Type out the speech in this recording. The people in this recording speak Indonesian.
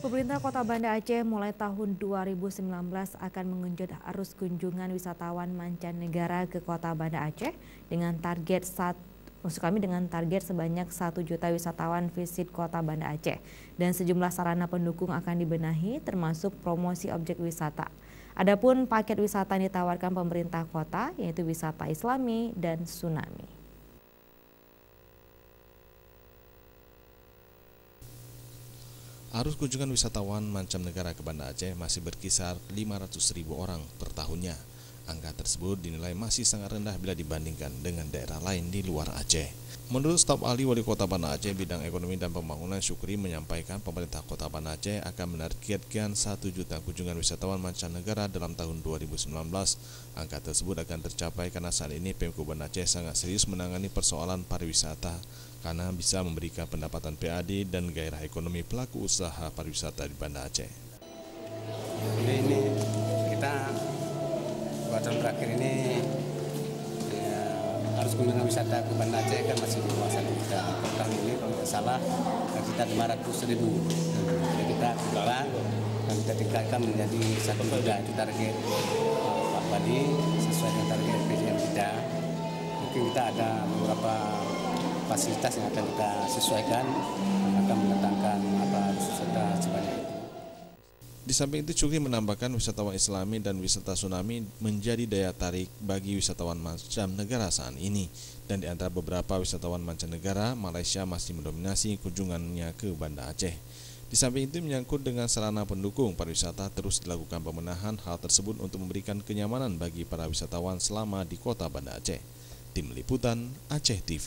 Pemerintah Kota Banda Aceh mulai tahun 2019 akan mengenjot arus kunjungan wisatawan mancanegara ke Kota Banda Aceh dengan target sebanyak 1 juta wisatawan visit Kota Banda Aceh, dan sejumlah sarana pendukung akan dibenahi termasuk promosi objek wisata. Adapun paket wisata yang ditawarkan pemerintah kota yaitu wisata Islami dan tsunami. Arus kunjungan wisatawan mancanegara ke Banda Aceh masih berkisar 500.000 orang per tahunnya. Angka tersebut dinilai masih sangat rendah bila dibandingkan dengan daerah lain di luar Aceh. Menurut staf ahli Wali Kota Banda Aceh bidang ekonomi dan pembangunan, Syukri menyampaikan pemerintah Kota Banda Aceh akan menargetkan 1 juta kunjungan wisatawan mancanegara dalam tahun 2019. Angka tersebut akan tercapai karena saat ini Pemko Banda Aceh sangat serius menangani persoalan pariwisata karena bisa memberikan pendapatan PAD dan gairah ekonomi pelaku usaha pariwisata di Banda Aceh. Ini kita buatan terakhir ini harus kunjungan wisata ke Banda Aceh kan masih di bawah 1 juta. Tahun ini kalau tidak salah kita 500.000. Jadi kita keluar dan kita tingkatkan menjadi 1 juta. Itu target Pak Badi sesuai dengan target PDM kita. Mungkin kita ada beberapa fasilitas yang akan kita sesuaikan dan akan mendatangkan wisata sebanyak itu. Di samping itu, Syukri menambahkan wisatawan Islami dan wisata tsunami menjadi daya tarik bagi wisatawan mancanegara saat ini. Dan di antara beberapa wisatawan mancanegara, Malaysia masih mendominasi kunjungannya ke Banda Aceh. Di samping itu, menyangkut dengan sarana pendukung pariwisata, terus dilakukan pembenahan hal tersebut untuk memberikan kenyamanan bagi para wisatawan selama di Kota Banda Aceh. Tim Liputan Aceh TV.